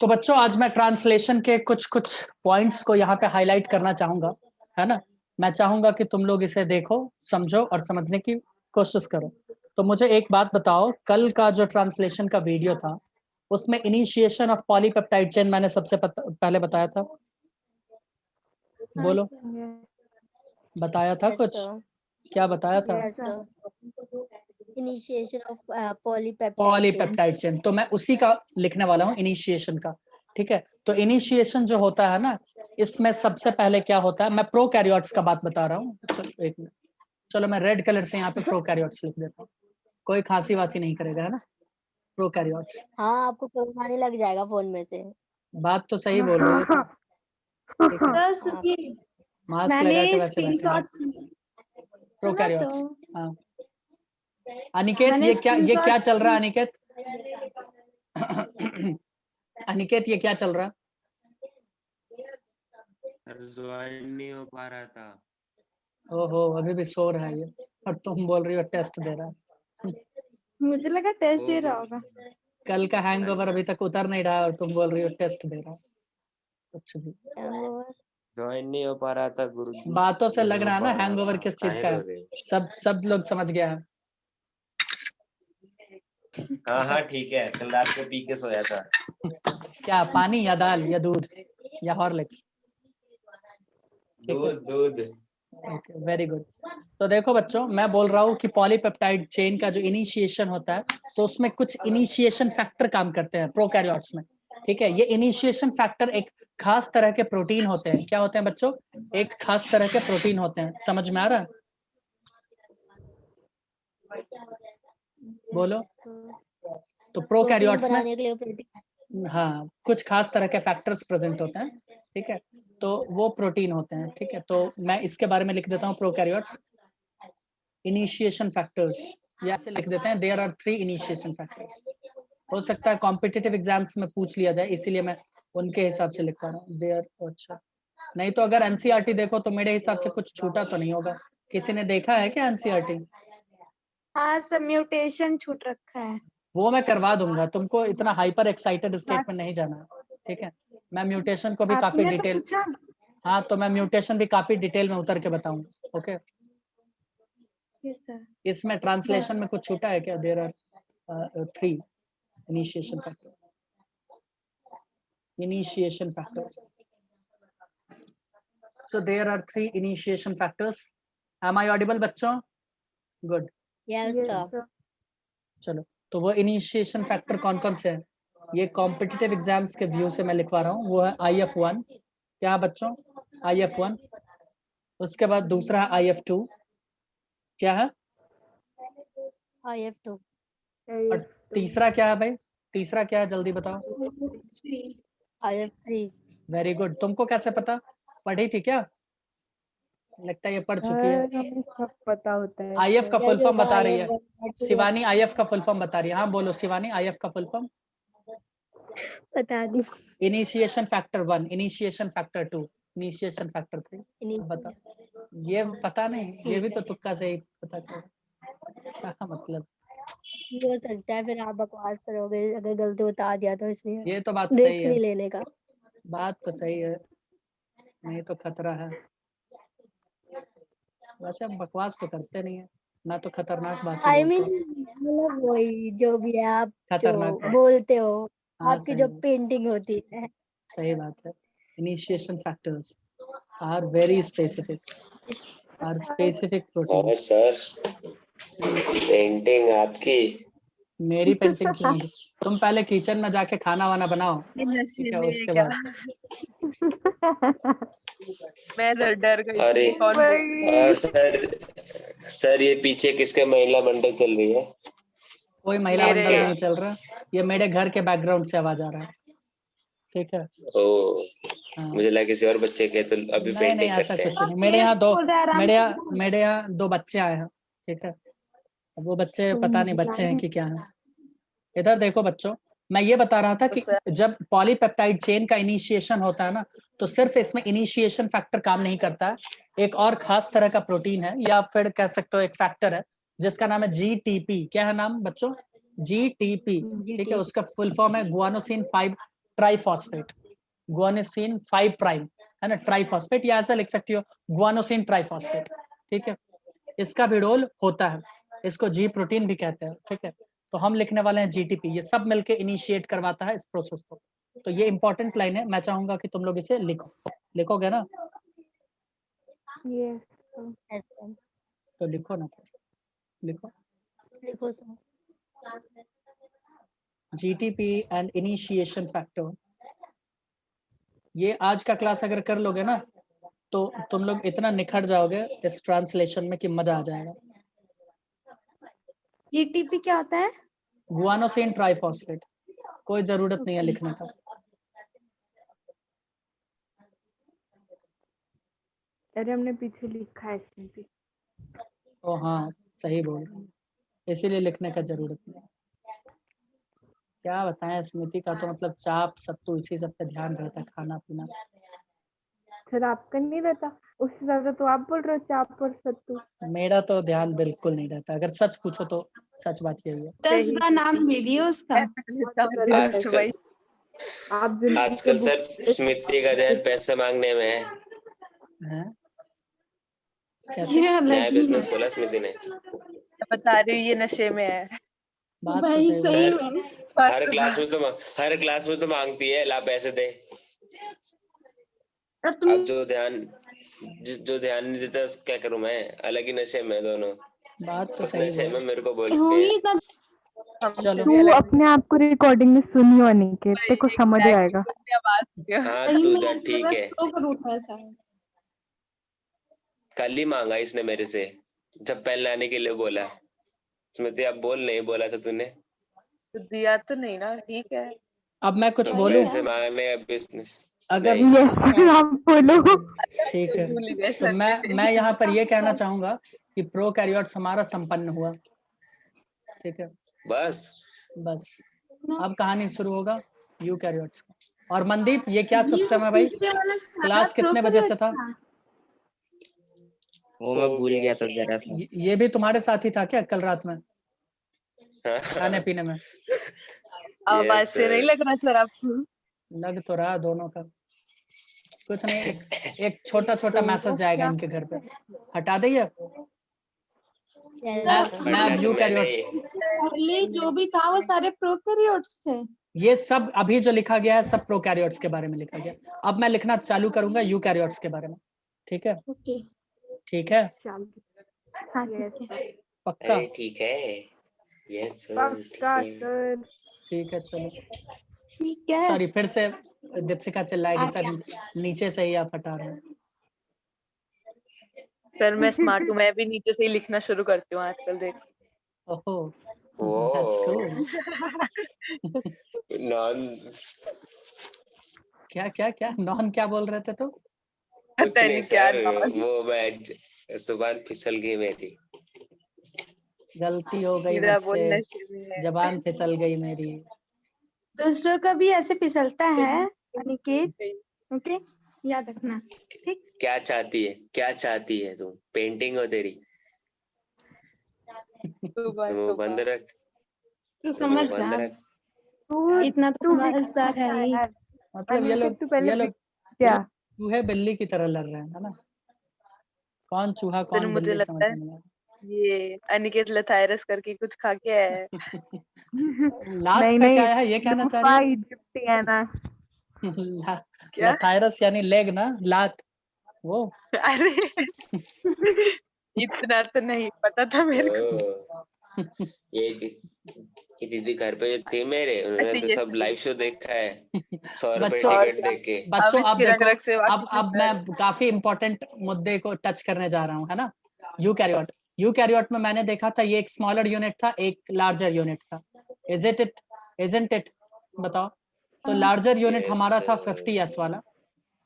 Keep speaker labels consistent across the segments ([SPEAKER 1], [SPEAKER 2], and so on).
[SPEAKER 1] तो बच्चों आज मैं ट्रांसलेशन के कुछ कुछ पॉइंट्स को यहाँ पे हाईलाइट करना चाहूंगा, है ना। मैं चाहूंगा कि तुम लोग इसे देखो, समझो और समझने की कोशिश करो। तो मुझे एक बात बताओ, कल का जो ट्रांसलेशन का वीडियो था उसमें इनिशिएशन ऑफ पॉलीपेप्टाइड चेन मैंने सबसे पहले बताया था। बोलो, बताया था कुछ? क्या बताया था?
[SPEAKER 2] Initiation of
[SPEAKER 1] polypeptide chain. तो मैं उसी का लिखने वाला हूँ, इनिशिएशन का। ठीक है, तो इनिशिएशन जो होता है ना, इसमें सबसे पहले क्या होता है, मैं प्रोकैरियोट्स का बात बता रहा हूँ। एक मिनट, चलो मैं रेड कलर से यहाँ पे प्रोकैरियोट्स लिख देता हूँ, कोई खांसी वासी नहीं करेगा, है ना। प्रोकैरियोट्स।
[SPEAKER 2] हाँ, आपको कोरोना आने लग जाएगा फोन में से।
[SPEAKER 1] बात तो सही बोल रहे हो, मास्क लगा के वैसे बैठे। प्रोकैरियोट्स, हाँ। अनिकेत ये क्या चल रहा है अनिकेत? अनिकेत ये क्या चल रहा?
[SPEAKER 3] ज्वाइन नहीं हो पा रहा था।
[SPEAKER 1] ओहो, अभी भी सो रहा है ये, और तुम बोल रही हो टेस्ट दे रहा है।
[SPEAKER 4] मुझे लगा टेस्ट दे रहा होगा।
[SPEAKER 1] कल का हैंगओवर अभी तक उतर नहीं रहा और तुम बोल रही हो टेस्ट दे रहा है। कुछ भी
[SPEAKER 3] ज्वाइन नहीं हो पा रहा था गुरुजी।
[SPEAKER 1] बातों से लग रहा है ना हैंगओवर किस चीज का है। सब लोग समझ गया है।
[SPEAKER 3] हाँ ठीक है, कल रात को पी के सोया था।
[SPEAKER 1] क्या, पानी या दाल या दूध या हॉर्लिक्स?
[SPEAKER 3] दूध।
[SPEAKER 1] Very good. तो देखो बच्चों, मैं बोल रहा हूँ कि पॉलीपेप्टाइड चेन का जो इनिशिएशन होता है, तो उसमें कुछ इनिशिएशन फैक्टर काम करते हैं प्रोकैरियोट्स में। ठीक है, ये इनिशिएशन फैक्टर एक खास तरह के प्रोटीन होते हैं। क्या होते हैं बच्चों? एक खास तरह के प्रोटीन होते हैं। समझ में आ रहा है? बोलो। तो प्रोकैरियोट्स में हाँ कुछ खास तरह के फैक्टर्स प्रेजेंट होते हैं। ठीक है, तो वो प्रोटीन होते हैं। ठीक है, तो मैं इसके बारे में लिख देता हूँ, प्रोकैरियोट्स इनिशिएशन फैक्टर्स, या ऐसे लिख देते हैं, देयर आर 3 इनिशिएशन फैक्टर्स। हो सकता है कॉम्पिटिटिव एग्जाम्स में पूछ लिया जाए, इसीलिए मैं उनके हिसाब से लिख पा रहा हूँ। देयर, अच्छा, नहीं तो अगर एनसीईआरटी देखो तो मेरे हिसाब से कुछ छूटा तो नहीं होगा। किसी ने देखा है क्या एनसीईआरटी?
[SPEAKER 4] हाँ, सब म्यूटेशन छूट रखा है।
[SPEAKER 1] वो मैं करवा दूंगा, तुमको इतना हाइपर एक्साइटेड स्टेट में नहीं जाना। ठीक है, मैं म्यूटेशन को भी काफी डिटेल, हाँ तो मैं म्यूटेशन भी काफी डिटेल में उतर के बताऊंगा। ओके, इसमें ट्रांसलेशन में कुछ छूटा है क्या? There are 3 initiation factor. Initiation factors. So there are 3 initiation factors. Am I audible बच्चों? Good.
[SPEAKER 2] Yes, sir.
[SPEAKER 1] चलो, तो वो इनिशिएशन फैक्टर कौन कौन से हैं? ये कॉम्पिटिटिव एग्जाम्स के व्यू से मैं लिखवा रहा हूँ। वो है IF1। क्या है बच्चों? IF1। उसके बाद दूसरा है IF2। क्या है?
[SPEAKER 2] IF2।
[SPEAKER 1] और तीसरा क्या है भाई? तीसरा क्या है, जल्दी बताओ।
[SPEAKER 2] IF3।
[SPEAKER 1] Very good. तुमको कैसे पता? पढ़ी थी क्या? लगता है ये पढ़ चुकी है।
[SPEAKER 4] सब पता होता है।
[SPEAKER 1] IF का फुल फॉर्म बता रही है शिवानी। IF का फुल फॉर्म बता रही है। हाँ बोलो शिवानी, IF का फुल फॉर्म
[SPEAKER 2] बता दी।
[SPEAKER 1] Initiation factor 1, initiation factor 2, initiation factor 3। बता, ये पता नहीं, ये भी तो तुक्का से ही पता चला। क्या मतलब?
[SPEAKER 2] हो सकता है फिर आप बकवास करोगे अगर गलती बता दिया तो, इसलिए
[SPEAKER 1] ये तो बात सही
[SPEAKER 2] रिस्क नहीं
[SPEAKER 1] है,
[SPEAKER 2] लेने का।
[SPEAKER 1] बात तो सही है, नहीं तो खतरा है। वैसे हम बकवास तो करते नहीं है ना, तो खतरनाक बात
[SPEAKER 2] I mean, मतलब वही जो भी है आप जो
[SPEAKER 1] खतरनाक बात।
[SPEAKER 2] बोलते हो,
[SPEAKER 1] हाँ,
[SPEAKER 2] आपकी
[SPEAKER 1] सही
[SPEAKER 2] जो
[SPEAKER 1] बात।
[SPEAKER 2] पेंटिंग होती है।
[SPEAKER 1] सही बात है। Initiation factors are very specific, are specific protein.
[SPEAKER 3] Sir painting आपकी?
[SPEAKER 1] मेरी पेंटिंग क्यों नहीं? तुम पहले किचन में जाके खाना वाना बनाओ, ठीक है, उसके बाद।
[SPEAKER 5] मैं डर गई।
[SPEAKER 3] अरे
[SPEAKER 5] कौन
[SPEAKER 3] और सर ये पीछे किसके महिला मंडल चल रही है?
[SPEAKER 1] कोई महिला
[SPEAKER 5] मेरे
[SPEAKER 1] मंडल नहीं चल रहा, ये मेरे घर के बैकग्राउंड से आवाज आ रहा है। ठीक है,
[SPEAKER 3] ओ
[SPEAKER 1] हाँ।
[SPEAKER 3] मुझे लगा किसी और बच्चे के, तो अभी
[SPEAKER 1] नहीं
[SPEAKER 3] पेंटिंग
[SPEAKER 1] ऐसा
[SPEAKER 3] करते
[SPEAKER 1] कुछ
[SPEAKER 3] हैं।
[SPEAKER 1] नहीं। मेरे यहाँ 2 बच्चे आए हैं। ठीक है, वो बच्चे पता नहीं बच्चे हैं कि क्या है। इधर देखो बच्चों, मैं ये बता रहा था कि जब पॉलीपेप्टाइड चेन का इनिशिएशन होता है ना, तो सिर्फ इसमें इनिशिएशन फैक्टर काम नहीं करता है। एक और खास तरह का प्रोटीन है, या फिर कह सकते हो एक फैक्टर है, जिसका नाम है GTP। क्या है नाम बच्चों? GTP। ठीक है, उसका फुल फॉर्म है गुआनोसिन 5 ट्राइफॉस्फेट, गुआनोसिन 5 प्राइम है ना, ट्राइफॉस्फेट, या ऐसा लिख सकती हो गुआनोसिन ट्राइफॉस्फेट, ठीक है। इसका भी रोल होता है, इसको जी प्रोटीन भी कहते हैं, ठीक है। तो हम लिखने वाले हैं जीटीपी, ये सब मिलके इनिशिएट करवाता है इस प्रोसेस को। तो ये इंपॉर्टेंट लाइन है, मैं चाहूंगा कि तुम लोग इसे लिखो, लिखोगे ना?
[SPEAKER 4] Yes.
[SPEAKER 2] Yes, sir.
[SPEAKER 1] तो लिखो ना, लिखो
[SPEAKER 2] लिखो sir.
[SPEAKER 1] GTP and initiation factor. ये आज का क्लास अगर कर लोगे ना तो तुम लोग इतना निखर जाओगे इस ट्रांसलेशन में कि मजा आ जाएगा।
[SPEAKER 4] GTP क्या होता है?
[SPEAKER 1] गुआनोसिन ट्राइफॉस्फेट, कोई जरूरत नहीं है लिखने का।
[SPEAKER 5] अरे हमने पीछे लिखा है इसमें भी।
[SPEAKER 1] ओ हाँ सही बोल रहे हो, इसीलिए लिखने का जरूरत नहीं है। क्या बताएं, स्मृति का तो मतलब चाप सत्तू इसी सब पे ध्यान रहता है, खाना पीना।
[SPEAKER 5] सर आपका नहीं रहता, उससे ज्यादा तो आप बोल रहे हो चाप और सत्तू।
[SPEAKER 1] मेरा तो ध्यान बिल्कुल नहीं रहता, अगर सच पूछो तो सच बात यही है।
[SPEAKER 4] 10 बार नाम लीजिए उसका।
[SPEAKER 3] आजकल
[SPEAKER 5] आप जिंदगी
[SPEAKER 3] आजकल सर स्मृति का ध्यान पैसा मांगने में है।
[SPEAKER 1] हैं? कैसे?
[SPEAKER 4] ये अलग
[SPEAKER 3] नया
[SPEAKER 4] ही
[SPEAKER 3] बिजनेस
[SPEAKER 4] है।
[SPEAKER 3] खोला स्मृति ने।
[SPEAKER 5] बता रही हूँ ये नशे में है।
[SPEAKER 1] बात तो
[SPEAKER 4] भाई
[SPEAKER 1] सही
[SPEAKER 4] सही
[SPEAKER 3] सर
[SPEAKER 4] में।
[SPEAKER 3] हर क्लास में तो मांगती है ला पैसे दे।
[SPEAKER 4] और तुम
[SPEAKER 3] अब जो ध्यान नहीं देता उसको क्या करूं मैं, अलग ही नशे में दोनों।
[SPEAKER 1] बात तो
[SPEAKER 3] खुद
[SPEAKER 1] सही
[SPEAKER 3] नशे
[SPEAKER 1] बोल।
[SPEAKER 3] में मेरे को बोल
[SPEAKER 4] हो
[SPEAKER 3] के।
[SPEAKER 4] ही तब।
[SPEAKER 1] चलो
[SPEAKER 5] तू अपने आप को रिकॉर्डिंग में सुनी हो अनिकेत, तेरे को समझ आएगा।
[SPEAKER 3] हाँ
[SPEAKER 4] सही
[SPEAKER 3] तू
[SPEAKER 4] में
[SPEAKER 3] जा
[SPEAKER 4] थोड़ा
[SPEAKER 3] ठीक है।
[SPEAKER 4] स्लो करो थोड़ा सा।
[SPEAKER 3] कल ही मांगा इसने मेरे से जब पेन लाने के लिए बोला। स्मृति अब बोल, नहीं बोला था तूने
[SPEAKER 5] तो दिया तो नहीं ना, ठीक है।
[SPEAKER 1] अब मैं कुछ
[SPEAKER 3] तो
[SPEAKER 1] बोलूं?
[SPEAKER 3] पैसे मांगने का बिजनेस
[SPEAKER 1] अगर
[SPEAKER 3] नहीं।
[SPEAKER 5] आप बोलो।
[SPEAKER 1] ठीक है, तो मैं यहाँ पर ये कहना चाहूंगा कि प्रोकैरियोट्स हमारा संपन्न हुआ, ठीक है,
[SPEAKER 3] बस
[SPEAKER 1] बस। अब कहानी शुरू होगा यूकैरियोट्स का। और मनदीप ये क्या सिस्टम है भाई?
[SPEAKER 4] पीछे वाला सारा
[SPEAKER 1] क्लास कितने बजे से था?
[SPEAKER 6] वो मैं भूल गया था जरा सा।
[SPEAKER 1] ये भी तुम्हारे साथ ही था क्या कल रात में खाने पीने में?
[SPEAKER 5] आवाज से नहीं लग रहा सर आपको?
[SPEAKER 1] लग तो रहा दोनों का। कुछ नहीं, एक छोटा छोटा मैसेज जाएगा इनके घर पे, हटा दइए। मैं अब यूकैरियोट्स,
[SPEAKER 4] पहले जो भी था वो सारे प्रोकैरियोट्स थे।
[SPEAKER 1] ये सब अभी जो लिखा गया है सब प्रोकैरियोट्स के बारे में लिखा गया। अब मैं लिखना चालू करूंगा यूकैरियोट्स के बारे में, ठीक है?
[SPEAKER 4] ओके
[SPEAKER 1] ठीक है,
[SPEAKER 4] हाँ ठीक है।
[SPEAKER 1] पक्का?
[SPEAKER 3] अरे ठीक है, यस
[SPEAKER 5] पक्का
[SPEAKER 3] ठीक है।
[SPEAKER 5] सर।
[SPEAKER 1] ठीक है चलो।
[SPEAKER 4] ठीक है।
[SPEAKER 1] सॉरी, फिर से दीपशिका चिल्लाएगी सर,
[SPEAKER 4] अच्छा।
[SPEAKER 1] नीचे से ही आप हटा रहे हैं।
[SPEAKER 5] सर मैं स्मार्ट हूँ, मैं भी नीचे से ही लिखना शुरू करती हूँ आजकल, देख।
[SPEAKER 1] ओहो,
[SPEAKER 3] वो
[SPEAKER 1] that's cool.
[SPEAKER 3] नॉन
[SPEAKER 1] क्या क्या क्या नॉन क्या बोल रहे थे तो?
[SPEAKER 3] कुछ
[SPEAKER 5] पता
[SPEAKER 3] नहीं
[SPEAKER 5] नहीं क्या
[SPEAKER 3] सर,
[SPEAKER 5] नाम।
[SPEAKER 3] वो मैं जुबान फिसल गई मेरी।
[SPEAKER 1] गलती हो गई
[SPEAKER 5] सीधा
[SPEAKER 1] मुझसे,
[SPEAKER 5] बोलने से है।
[SPEAKER 1] जबान फिसल गई मेरी।
[SPEAKER 4] दूसरों का भी ऐसे फिसलता है अनिकेत, ओके, याद रखना। ठीक।
[SPEAKER 3] क्या चाहती है तू? पेंटिंग हो तेरी? मुंह बंद रख,
[SPEAKER 4] तू समझ
[SPEAKER 3] मुंह बंद
[SPEAKER 4] जा,
[SPEAKER 3] रख।
[SPEAKER 4] इतना तो समझदार है ही।
[SPEAKER 1] मतलब ये लोग
[SPEAKER 5] क्या
[SPEAKER 1] चूहे बिल्ली की तरह लड़ रहे हैं, है ना? कौन चूहा
[SPEAKER 5] सर
[SPEAKER 1] कौन
[SPEAKER 5] मुझे
[SPEAKER 1] बिल्ली समझ
[SPEAKER 5] लगता है
[SPEAKER 1] में नहीं आ
[SPEAKER 5] ये अनिकेत लथायरस करके कुछ खा के आया है।
[SPEAKER 1] रहा। लात
[SPEAKER 5] नहीं
[SPEAKER 1] का
[SPEAKER 5] नहीं,
[SPEAKER 1] क्या है ये कहना चाह रही
[SPEAKER 5] इजिप्टियना।
[SPEAKER 1] है?
[SPEAKER 5] क्या?
[SPEAKER 1] लथायरस यानी लेग ना, लात वो।
[SPEAKER 5] अरे इतना तो नहीं पता था मेरे को।
[SPEAKER 3] ओ, ये दीदी घर पे जो थी मेरे, उन्होंने
[SPEAKER 5] अच्छा
[SPEAKER 3] तो
[SPEAKER 5] ये
[SPEAKER 3] सब लाइव शो देखा है 100 रुपए
[SPEAKER 1] बच्चों
[SPEAKER 3] टिकट देके।
[SPEAKER 1] बच्चों
[SPEAKER 5] अब
[SPEAKER 1] अब
[SPEAKER 5] इसकी
[SPEAKER 1] देखो,
[SPEAKER 5] रग से वाकिफ है
[SPEAKER 1] अब
[SPEAKER 5] सर।
[SPEAKER 1] मैं काफी इंपॉर्टेंट मुद्दे को टच करने जा रहा हूँ, है ना? यूकैरियोट में मैंने देखा था ये एक स्मॉलर यूनिट था, एक लार्जर यूनिट था। इजंट इट बताओ? तो लार्जर यूनिट हमारा था 50s वाला,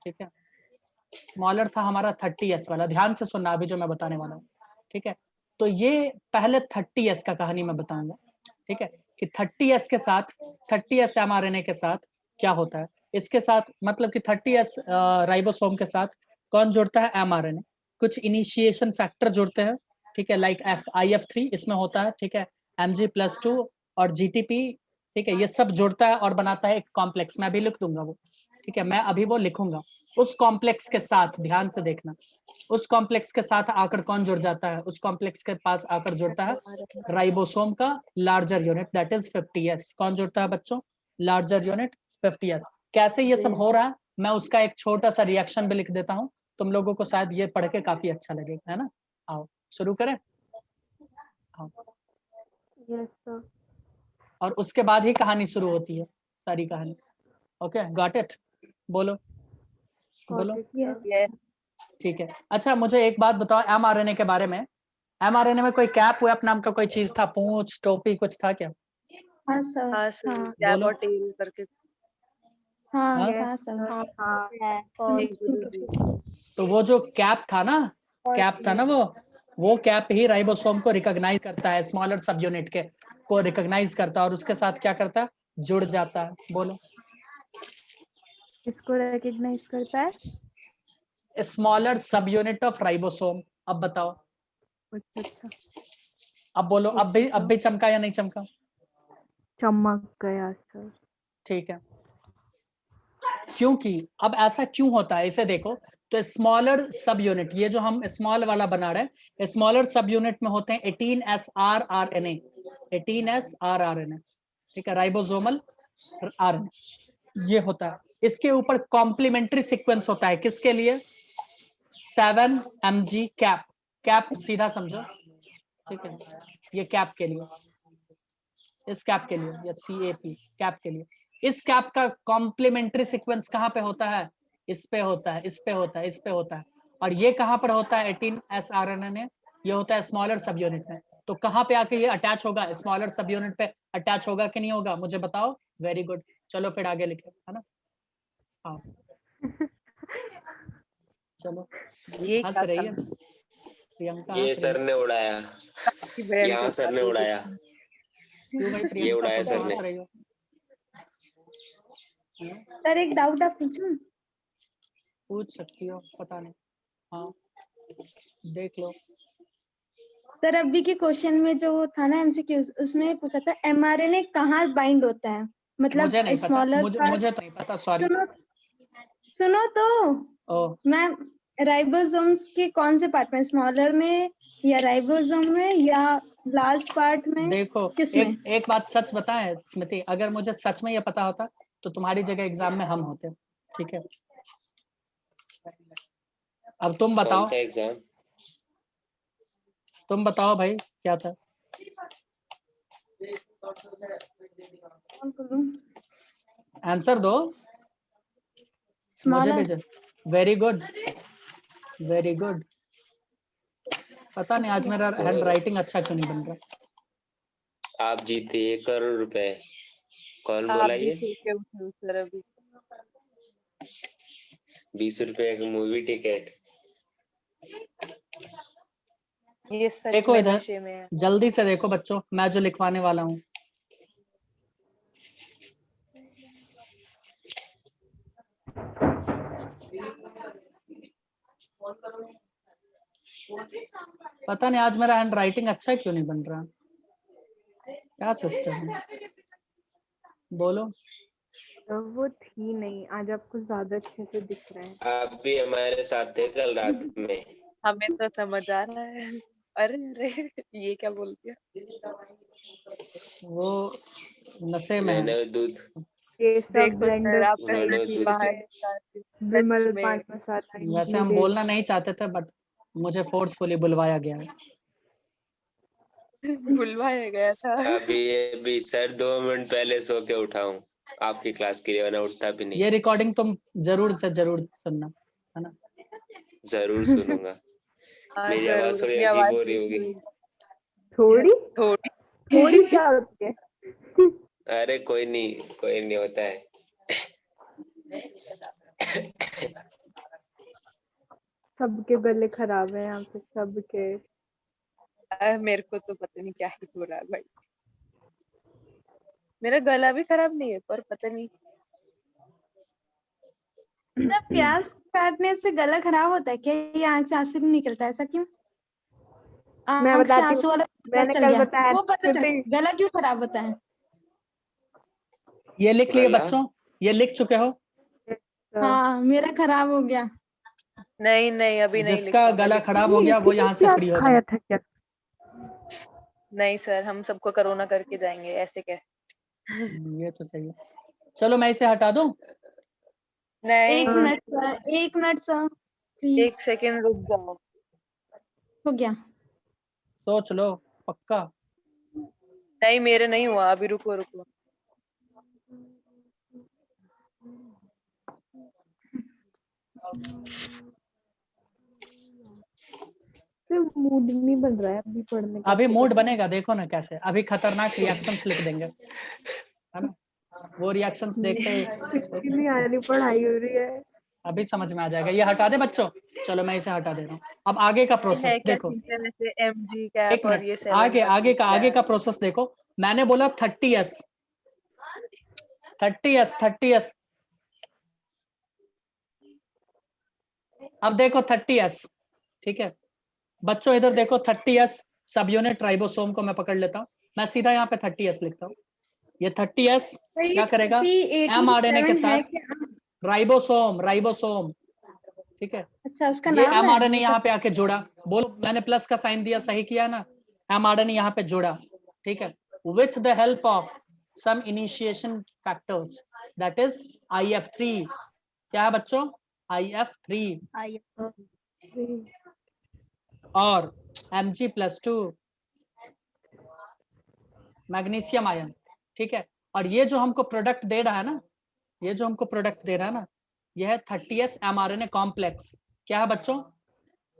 [SPEAKER 1] ठीक है? स्मॉलर था हमारा 30s वाला। ध्यान से सुनना अभी जो मैं बताने वाला हूँ, ठीक है? तो ये पहले 30s का कहानी मैं बताऊंगा, ठीक है? कि 30s के साथ 30s mRNA के साथ क्या होता है, इसके साथ मतलब कि 30s राइबोसोम के साथ कौन जुड़ता है? mRNA। कुछ इनिशिएशन फैक्टर जुड़ते हैं, ठीक है, लाइक IF3 इसमें होता है, ठीक है, Mg+2 और GTP ठीक है, ये सब जुड़ता है और बनाता है एक कॉम्प्लेक्स। मैं अभी लिख दूंगा वो, ठीक है, मैं अभी वो लिखूंगा। उस कॉम्प्लेक्स के साथ ध्यान से देखना, उस कॉम्प्लेक्स के साथ आकर कौन जुड़ जाता है? उस कॉम्प्लेक्स के पास आकर जुड़ता है राइबोसोम का larger unit, that is 50S। कौन जुड़ता है बच्चों? Larger unit 50S। कैसे ये सब हो रहा है, मैं उसका एक छोटा सा रिएक्शन भी लिख देता हूँ, तुम लोगों को शायद ये पढ़ के काफी अच्छा लगेगा, है ना। आओ शुरू करें। आओ।
[SPEAKER 5] Yes sir.
[SPEAKER 1] और उसके बाद ही कहानी शुरू होती है, सारी कहानी। Okay, got it? बोलो बोलो। ठीक है, अच्छा मुझे एक बात बताओ mRNA के बारे में। mRNA में कोई कैप वेप नाम का कोई चीज था, पूंछ टोपी कुछ था क्या?
[SPEAKER 4] हाँ सर।
[SPEAKER 7] हाँ सर,
[SPEAKER 4] हाँ
[SPEAKER 7] कैप
[SPEAKER 1] बोलो।
[SPEAKER 7] और टेल करके।
[SPEAKER 4] हाँ
[SPEAKER 1] हाँ?
[SPEAKER 4] था सर।
[SPEAKER 2] हाँ
[SPEAKER 5] हाँ
[SPEAKER 2] है और
[SPEAKER 7] एक गुरुजी।
[SPEAKER 1] तो वो जो कैप था ना, कैप था ना, वो कैप ही राइबोसोम को रिकॉग्नाइज करता है, स्मॉलर सब यूनिट के को रिकॉग्नाइज करता है और उसके साथ क्या करता है? जुड़ जाता है। बोलो।
[SPEAKER 5] इसको रिकॉग्नाइज करता है।
[SPEAKER 1] स्मॉलर सब यूनिट ऑफ राइबोसोम। अब बताओ,
[SPEAKER 5] अच्छा अच्छा,
[SPEAKER 1] अब बोलो, अब भी चमका या नहीं चमका?
[SPEAKER 5] चमक गया सर।
[SPEAKER 1] ठीक है, क्योंकि अब ऐसा क्यों होता है इसे देखो। तो स्मॉलर सब यूनिट, ये जो हम स्मॉल वाला बना रहे हैं, स्मॉलर सब यूनिट में होते हैं 18SR RNA, 18SR RNA, ठीक है, राइबोसोमल RNA ये होता है। इसके ऊपर कॉम्प्लीमेंट्री सीक्वेंस होता है, किसके लिए? 7mg cap. कैप सीधा समझो, ठीक है, ये कैप के लिए, इस कैप के लिए, या CAP कैप के लिए। इस कैप का कॉम्प्लीमेंट्री सीक्वेंस कहाँ पे होता है? इस पे होता है, इस पे होता है, इस पे होता है। और ये कहाँ पर होता है? 18S RNA, ये होता है स्मॉलर सब यूनिट में। तो कहाँ पे आके ये अटैच होगा? स्मॉलर सब यूनिट पे अटैच होगा कि नहीं होगा? मुझे बताओ। वेरी गुड, चलो फिर आगे लिखे, है ना। हाँ चलो,
[SPEAKER 7] ये
[SPEAKER 1] हंस
[SPEAKER 7] क्या
[SPEAKER 1] रही है
[SPEAKER 7] था?
[SPEAKER 1] प्रियंका,
[SPEAKER 3] ये
[SPEAKER 1] हंस रही
[SPEAKER 3] सर
[SPEAKER 1] है।
[SPEAKER 3] ने उड़ाया,
[SPEAKER 7] आपकी बहन
[SPEAKER 3] यहाँ
[SPEAKER 7] के
[SPEAKER 3] सर ने
[SPEAKER 7] साथ
[SPEAKER 3] उड़ाया,
[SPEAKER 1] क्यों भाई
[SPEAKER 3] ये
[SPEAKER 1] प्रियंका,
[SPEAKER 3] उड़ाया
[SPEAKER 1] तुम
[SPEAKER 3] सर
[SPEAKER 1] तो
[SPEAKER 3] ने।
[SPEAKER 1] हंस रही हो?
[SPEAKER 4] सर एक डाउट आप पूछूं?
[SPEAKER 1] पूछ सकती हो, पता नहीं। हाँ देख लो।
[SPEAKER 4] सर अभी के क्वेश्चन में जो था ना MCQ, उसमें पूछा था mRNA कहाँ बाइंड होता है, मतलब
[SPEAKER 1] मुझे नहीं पता,
[SPEAKER 4] स्मॉलर
[SPEAKER 1] मुझे तो नहीं पता, सॉरी।
[SPEAKER 4] सुनो सुनो तो
[SPEAKER 1] ओ,
[SPEAKER 4] मैम, राइबोसोम्स के कौन से पार्ट में, स्मॉलर में या राइबोसोम में या लास्ट पार्ट में,
[SPEAKER 1] देखो
[SPEAKER 4] किसमें?
[SPEAKER 1] एक बात सच बताएं स्मृति, अगर मुझे सच में ये पता होता तो तुम्हारी जगह एग्जाम में हम होते, ठीक है। अब तुम
[SPEAKER 3] कौन
[SPEAKER 1] बताओ,
[SPEAKER 3] सा एग्जाम?
[SPEAKER 1] तुम बताओ भाई क्या था।
[SPEAKER 4] कौन बोलूं?
[SPEAKER 1] आंसर दो, मुझे भी।
[SPEAKER 4] Smaller.
[SPEAKER 1] Very good, very good. पता नहीं आज मेरा हैंड राइटिंग अच्छा क्यों नहीं बन रहा।
[SPEAKER 3] आप जीते 1 करोड़ रुपए। कौन
[SPEAKER 7] आप
[SPEAKER 3] बोला
[SPEAKER 7] भी
[SPEAKER 3] ये?
[SPEAKER 7] ठीक है सर अभी।
[SPEAKER 3] 20 रुपए की मूवी टिकट।
[SPEAKER 7] ये सच
[SPEAKER 1] देखो
[SPEAKER 7] में
[SPEAKER 1] इधर,
[SPEAKER 7] नशे में है।
[SPEAKER 1] जल्दी से देखो बच्चों, मैं जो लिखवाने वाला हूँ। पता नहीं आज मेरा हैंड राइटिंग अच्छा क्यों नहीं बन रहा, क्या सिस्टम है? बोलो।
[SPEAKER 5] तो वो थी नहीं, आज आपको ज्यादा अच्छे से दिख रहा है।
[SPEAKER 3] आप भी हमारे साथ थे कल रात में।
[SPEAKER 7] हमें तो समझ आ रहा है। अरे अरे, ये क्या बोल दिया?
[SPEAKER 1] वो नशे में है।
[SPEAKER 3] मैंने दूध,
[SPEAKER 5] ये सब
[SPEAKER 7] देखो
[SPEAKER 5] ब्लेंडर
[SPEAKER 7] सर, आप
[SPEAKER 3] उन्होंने
[SPEAKER 7] पहले की
[SPEAKER 3] दूध
[SPEAKER 7] बाहर
[SPEAKER 3] पिया।
[SPEAKER 7] निकालते।
[SPEAKER 5] विमल
[SPEAKER 7] सच में
[SPEAKER 5] 5 मसाला
[SPEAKER 1] वैसे हम
[SPEAKER 5] needed।
[SPEAKER 1] बोलना नहीं चाहते थे, बट मुझे फोर्सफुली बुलवाया गया है।
[SPEAKER 7] बुलवाया गया था।
[SPEAKER 3] अभी सर 2 मिनट पहले सो के उठा हूँ आपकी क्लास के लिए, वरना उठता भी नहीं।
[SPEAKER 1] ये रिकॉर्डिंग तुम जरूर से जरूर सुनना, है ना।
[SPEAKER 3] जरूर सुनूंगा।
[SPEAKER 7] हाँ
[SPEAKER 3] मेरी आवाज
[SPEAKER 7] जरूर,
[SPEAKER 3] थोड़ी
[SPEAKER 7] अपनी
[SPEAKER 3] अजीब
[SPEAKER 7] आवाज
[SPEAKER 3] हो रही होगी।
[SPEAKER 5] थोड़ी
[SPEAKER 7] थोड़ी।
[SPEAKER 5] थोड़ी क्या होती है?
[SPEAKER 3] अरे कोई नहीं होता है।
[SPEAKER 5] सबके गले खराब है यहाँ पे, सबके।
[SPEAKER 7] मेरे को तो पता नहीं क्या ही हो रहा है भाई। मेरा गला भी खराब नहीं है, पर पता नहीं।
[SPEAKER 4] सर प्याज काटने से गला खराब होता है क्या? ये आंख से आंसू नहीं निकलता, ऐसा क्यों?
[SPEAKER 5] मैं
[SPEAKER 4] आंख से
[SPEAKER 5] बताती हूँ,
[SPEAKER 4] आंसू वाला पता
[SPEAKER 5] मैंने
[SPEAKER 4] चल
[SPEAKER 5] कल
[SPEAKER 4] गया,
[SPEAKER 5] बताया
[SPEAKER 4] वो पता चल
[SPEAKER 5] स्मृति,
[SPEAKER 4] गया, गला क्यों खराब होता है?
[SPEAKER 1] ये लिख लिए
[SPEAKER 3] गला?
[SPEAKER 1] बच्चों, ये लिख चुके हो?
[SPEAKER 4] हाँ मेरा खराब हो गया।
[SPEAKER 7] नहीं नहीं अभी नहीं
[SPEAKER 1] जिसका
[SPEAKER 7] लिखा, मैं
[SPEAKER 1] गला
[SPEAKER 7] लिख
[SPEAKER 1] खराब हो गया वो यहाँ से फ्री हो जाए।
[SPEAKER 5] खाया था क्या?
[SPEAKER 7] नहीं सर, हम सबको कोरोना करके जाएंगे, ऐसे कैसे?
[SPEAKER 1] ये तो सही है। चलो मैं इसे हटा दूं।
[SPEAKER 7] नहीं,
[SPEAKER 4] 1 minute sir, 1 minute sir please.
[SPEAKER 7] 1 second रुक जाओ।
[SPEAKER 4] हो गया।
[SPEAKER 1] सोच लो पक्का।
[SPEAKER 7] नहीं मेरे नहीं हुआ, अभी रुको रुको।
[SPEAKER 5] मूड नहीं बन रहा है अभी पढ़ने का।
[SPEAKER 1] अभी मूड बनेगा, देखो ना कैसे अभी खतरनाक रिएक्शंस लिख देंगे, है ना? वो रिएक्शंस देखते ही
[SPEAKER 5] नहीं आ रही, पढ़ाई हो रही है।
[SPEAKER 1] अभी समझ में आ जाएगा। ये हटा दे बच्चों। चलो मैं इसे हटा दे रहा हूँ। अब आगे का
[SPEAKER 7] है
[SPEAKER 1] प्रोसेस
[SPEAKER 7] क्या
[SPEAKER 1] देखो।
[SPEAKER 7] चीजें वैसे MG
[SPEAKER 1] एक
[SPEAKER 7] कैप और ये
[SPEAKER 1] मिनट,
[SPEAKER 7] 7
[SPEAKER 1] आगे
[SPEAKER 7] का
[SPEAKER 1] आगे
[SPEAKER 7] चीज
[SPEAKER 1] का
[SPEAKER 7] क्या
[SPEAKER 1] आगे
[SPEAKER 7] है?
[SPEAKER 1] का प्रोसेस देखो। मैंने बोला 30s 30s 30s। अब देखो 30s, ठीक है बच्चों, इधर देखो 30s सब यूनिट राइबोसोम को मैं पकड़ लेता हूँ। मैं सीधा यहाँ पे 30s लिखता हूँ। ये 30s क्या करेगा? mRNA के
[SPEAKER 4] 87 है
[SPEAKER 1] साथ
[SPEAKER 4] क्या?
[SPEAKER 1] राइबोसोम, ठीक है।
[SPEAKER 4] अच्छा उसका
[SPEAKER 1] ये
[SPEAKER 4] नाम है?
[SPEAKER 1] mRNA यहाँ पे आके जुड़ा, बोलो मैंने प्लस का साइन दिया, सही किया ना? mRNA यहाँ पे जुड़ा, ठीक है, with the help of some initiation factors, that is IF3। क्या है बच्चों? IF3 और Mg+2 मैग्नीशियम आयन, ठीक है। और ये जो हमको प्रोडक्ट दे रहा है ना, ये जो हमको प्रोडक्ट दे रहा है ना, ये है 30s mRNA कॉम्प्लेक्स। क्या है बच्चों?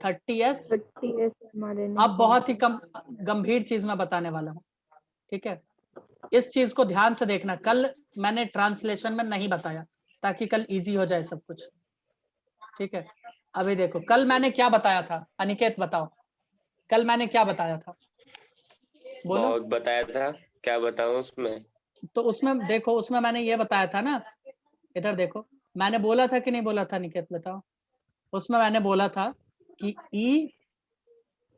[SPEAKER 1] 30s।
[SPEAKER 5] 30s हमारे
[SPEAKER 1] अब बहुत ही गंभीर चीज मैं बताने वाला हूँ, ठीक है। इस चीज को ध्यान से देखना, कल मैंने ट्रांसलेशन में नहीं बताया ताकि कल इजी हो जाए सब कुछ, ठीक है। अभी देखो कल मैंने क्या बताया था, अनिकेत बताओ कल मैंने क्या बताया था, बोलो।
[SPEAKER 3] बहुत बताया था, क्या बताऊं उसमें?
[SPEAKER 1] तो उसमें देखो, उसमें मैंने ये बताया था ना, इधर देखो, मैंने बोला था कि नहीं बोला था निकेत, बताओ। उसमें मैंने बोला था कि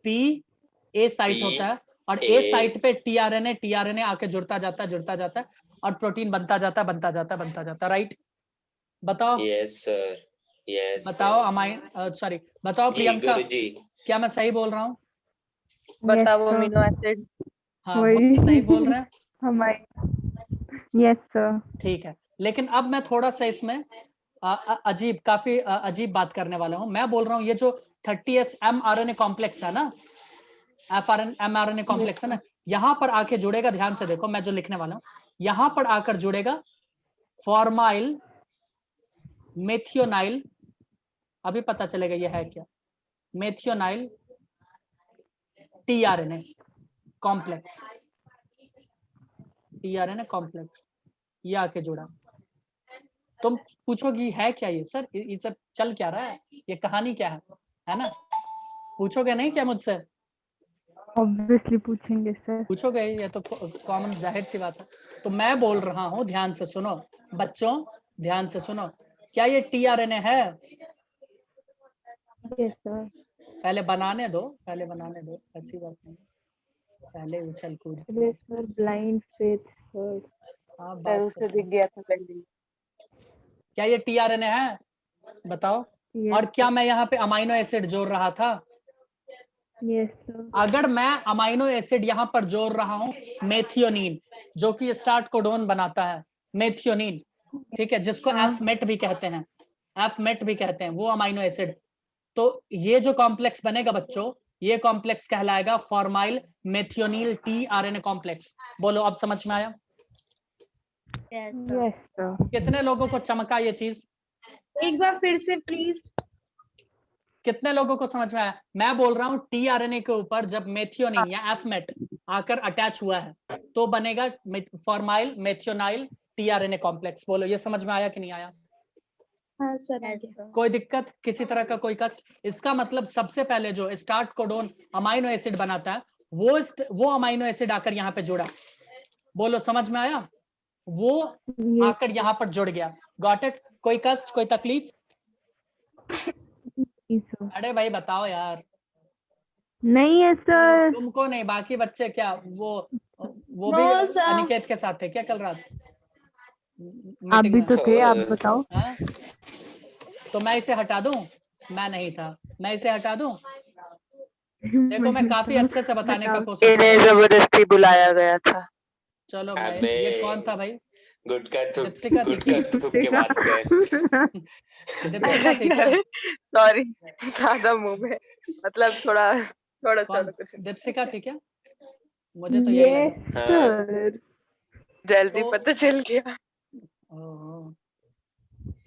[SPEAKER 1] E-P-A साइट होता है और A साइट पे tRNA आके जुड़ता जाता है और प्रोटीन बनता जाता है, राइट? बताओ।
[SPEAKER 3] यस सर, यस
[SPEAKER 1] बताओ सॉरी, बताओ
[SPEAKER 3] जी
[SPEAKER 1] प्रियंका,
[SPEAKER 3] गुरुजी।
[SPEAKER 1] क्या मैं सही बोल रहा हूँ?
[SPEAKER 7] बताओ
[SPEAKER 5] sir.
[SPEAKER 7] Amino acid.
[SPEAKER 1] हाँ
[SPEAKER 5] वही
[SPEAKER 1] सही बोल रहे हैं,
[SPEAKER 5] हमारे यस सर।
[SPEAKER 1] ठीक है। लेकिन अब मैं थोड़ा सा इसमें काफी अजीब बात करने वाला हूं। मैं बोल रहा हूं ये जो 30s mRNA कॉम्प्लेक्स है ना, mRNA कॉम्प्लेक्स है ना, यहां पर आके जुड़ेगा, ध्यान से देखो मैं जो लिखने वाला हूं, यहां पर आकर जुड़ेगा फॉर्माइल मेथियोनाइल, अभी पता चलेगा ये है क्या, मेथियोनाइल tRNA कॉम्प्लेक्स, tRNA कॉम्प्लेक्स, ये आके जुड़ा। तुम पूछोगी है क्या ये सर, ये सब चल क्या रहा है, ये कहानी क्या है ना? पूछोगे नहीं क्या मुझसे?
[SPEAKER 5] ऑब्वियसली पूछेंगे सर।
[SPEAKER 1] पूछोगे, ये तो कॉमन जाहिर सी बात है। तो मैं बोल रहा हूं, ध्यान से सुनो बच्चों, ध्यान से सुनो, क्या ये tRNA है?
[SPEAKER 5] Yes sir.
[SPEAKER 1] पहले बनाने दो, ऐसी बात नहीं, पहले उछल कूद।
[SPEAKER 5] Sir blind faith sir.
[SPEAKER 1] हाँ
[SPEAKER 7] सर
[SPEAKER 1] बात तो
[SPEAKER 7] उसे
[SPEAKER 1] सही।
[SPEAKER 7] दिख गया था पहले।
[SPEAKER 1] क्या ये tRNA है? बताओ।
[SPEAKER 5] Yes,
[SPEAKER 1] और क्या मैं यहाँ पे अमाइनो एसिड जोड़ रहा था?
[SPEAKER 5] Yes sir.
[SPEAKER 1] अगर मैं अमाइनो एसिड यहाँ पर जोड़ रहा हूँ मेथियोनिन, जो कि स्टार्ट कोडोन बनाता है, मेथियोनिन, ठीक है, जिसको एफमेट भी कहते हैं, वो अमाइनो एसिड। तो ये जो कॉम्प्लेक्स बनेगा बच्चों, ये कॉम्प्लेक्स कहलाएगा फॉर्माइल मेथियोनिल tRNA कॉम्प्लेक्स। बोलो अब समझ में आया?
[SPEAKER 2] Yes sir.
[SPEAKER 5] Yes sir.
[SPEAKER 1] कितने लोगों को चमका ये चीज?
[SPEAKER 4] एक बार फिर से प्लीज।
[SPEAKER 1] कितने लोगों को समझ में आया? मैं बोल रहा हूं tRNA के ऊपर जब मेथियोनिन या एफमेट आकर अटैच हुआ है तो बनेगा फॉर्माइल मेथियोनाइल tRNA कॉम्प्लेक्स। बोलो ये समझ में आया कि नहीं आया?
[SPEAKER 4] हाँ सर।
[SPEAKER 2] Yes sir.
[SPEAKER 1] कोई दिक्कत, किसी तरह का कोई कष्ट? इसका मतलब सबसे पहले जो स्टार्ट कोडोन अमाइनो एसिड बनाता है वो अमाइनो एसिड आकर यहाँ पे जुड़ा। बोलो समझ में आया? वो आकर यहाँ पर जुड़ गया। Got it? कोई कष्ट, कोई तकलीफ? अरे भाई बताओ यार।
[SPEAKER 5] नहीं है सर।
[SPEAKER 1] तुमको नहीं, बाकी बच्चे क्या वो भी
[SPEAKER 4] No, sir.
[SPEAKER 1] अनिकेत के साथ थे क्या कल रात?
[SPEAKER 5] आप
[SPEAKER 1] मीटिंग
[SPEAKER 5] भी
[SPEAKER 1] में।
[SPEAKER 5] तो थे, आप
[SPEAKER 3] ओ।
[SPEAKER 5] बताओ।
[SPEAKER 1] हाँ? तो मैं इसे हटा दूं? मैं नहीं था, मैं इसे हटा दूं? देखो मैं काफी अच्छे से बताने का
[SPEAKER 5] बताओ।
[SPEAKER 1] कोशिश कर
[SPEAKER 7] इन्हें
[SPEAKER 1] रहा हूँ।
[SPEAKER 7] जबरदस्ती बुलाया गया था।
[SPEAKER 1] चलो मैं,
[SPEAKER 3] अबे
[SPEAKER 1] ये कौन था भाई?
[SPEAKER 3] गुटका थूक
[SPEAKER 1] दीपशिका थी क्या?
[SPEAKER 3] थूक के बात कर।
[SPEAKER 1] दीपशिका थी क्या?
[SPEAKER 7] सॉरी, ज्यादा मुंह में, मतलब थोड़ा थोड़ा
[SPEAKER 1] कौन?
[SPEAKER 7] थोड़ा कुछ
[SPEAKER 1] दीपशिका थी क्या? मुझे तो यही
[SPEAKER 5] यस
[SPEAKER 1] लगा।
[SPEAKER 3] हाँ।
[SPEAKER 5] सर।
[SPEAKER 7] जल्दी
[SPEAKER 1] तो
[SPEAKER 7] पता चल गया।
[SPEAKER 1] ओहो,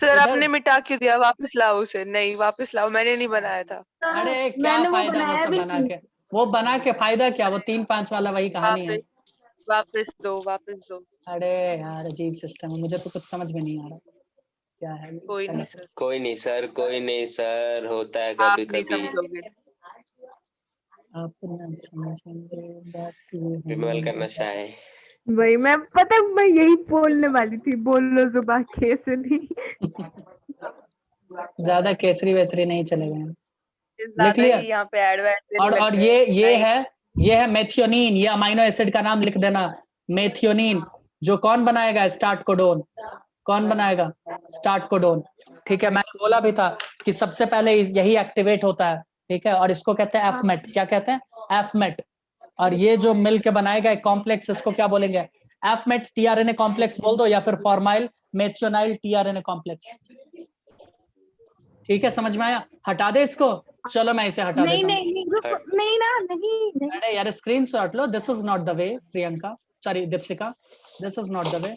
[SPEAKER 7] सर
[SPEAKER 1] इधर
[SPEAKER 7] आपने मिटा क्यों दिया? वापस लाओ उसे। नहीं वापस लाओ, मैंने नहीं बनाया था।
[SPEAKER 1] अरे क्या
[SPEAKER 4] मैंने वो
[SPEAKER 1] फायदा वो
[SPEAKER 4] बनाया
[SPEAKER 1] सब
[SPEAKER 4] भी
[SPEAKER 1] बना
[SPEAKER 4] नहीं।
[SPEAKER 1] के? वो बना के फायदा क्या? वो 3-5 वाला वही कहानी है।
[SPEAKER 7] वापस वापस दो, वापस दो।
[SPEAKER 1] अरे यार अजीब सिस्टम है, मुझे तो कुछ समझ में नहीं आ रहा क्या है ये
[SPEAKER 7] कोई
[SPEAKER 1] इसका
[SPEAKER 7] नहीं
[SPEAKER 1] मतलब।
[SPEAKER 7] सर,
[SPEAKER 3] कोई नहीं सर, कोई नहीं सर, होता है
[SPEAKER 7] आप
[SPEAKER 3] कभी
[SPEAKER 7] नहीं
[SPEAKER 3] कभी।
[SPEAKER 7] समझोगे।
[SPEAKER 1] आप ना समझेंगे बात ये
[SPEAKER 3] विमल का
[SPEAKER 1] है।
[SPEAKER 3] नशा है।
[SPEAKER 5] वही मैं यही बोलने वाली थी, बोल लो जुबा कैसे नहीं।
[SPEAKER 1] ज्यादा केसरी वेसरी नहीं चलेगा। लिख
[SPEAKER 7] ज्यादा
[SPEAKER 1] लिया?
[SPEAKER 7] ही यहाँ पे एडवर्ट देने लग
[SPEAKER 1] और
[SPEAKER 7] गए।
[SPEAKER 1] ये
[SPEAKER 7] नहीं,
[SPEAKER 1] है मेथियोनिन। ये अमाइनो एसिड का नाम लिख देना, मेथियोनिन। जो कौन बनाएगा? Start codon. कौन बनाएगा? Start codon. ठीक है, मैंने बोला भी था कि सबसे पहले यही एक्टिवेट होता है। ठीक है, और इसको कहते हैं एफमेट। क्या कहते हैं? एफमेट। और ये जो मिल के बनाएगा एक कॉम्प्लेक्स, इसको क्या बोलेंगे? एफमेट टीआरएनए कॉम्प्लेक्स बोल दो, या फिर फॉर्माइल मेथियोनाइल टीआरएनए कॉम्प्लेक्स। ठीक है, समझ में आया? हटा दे इसको। चलो मैं इसे हटा
[SPEAKER 4] नहीं
[SPEAKER 1] देता हूँ।
[SPEAKER 4] नहीं नहीं रुको, नहीं ना, नहीं नहीं।
[SPEAKER 1] अरे यार screenshot low. This is not the way Priyanka, sorry Deepshikha, this is not the way.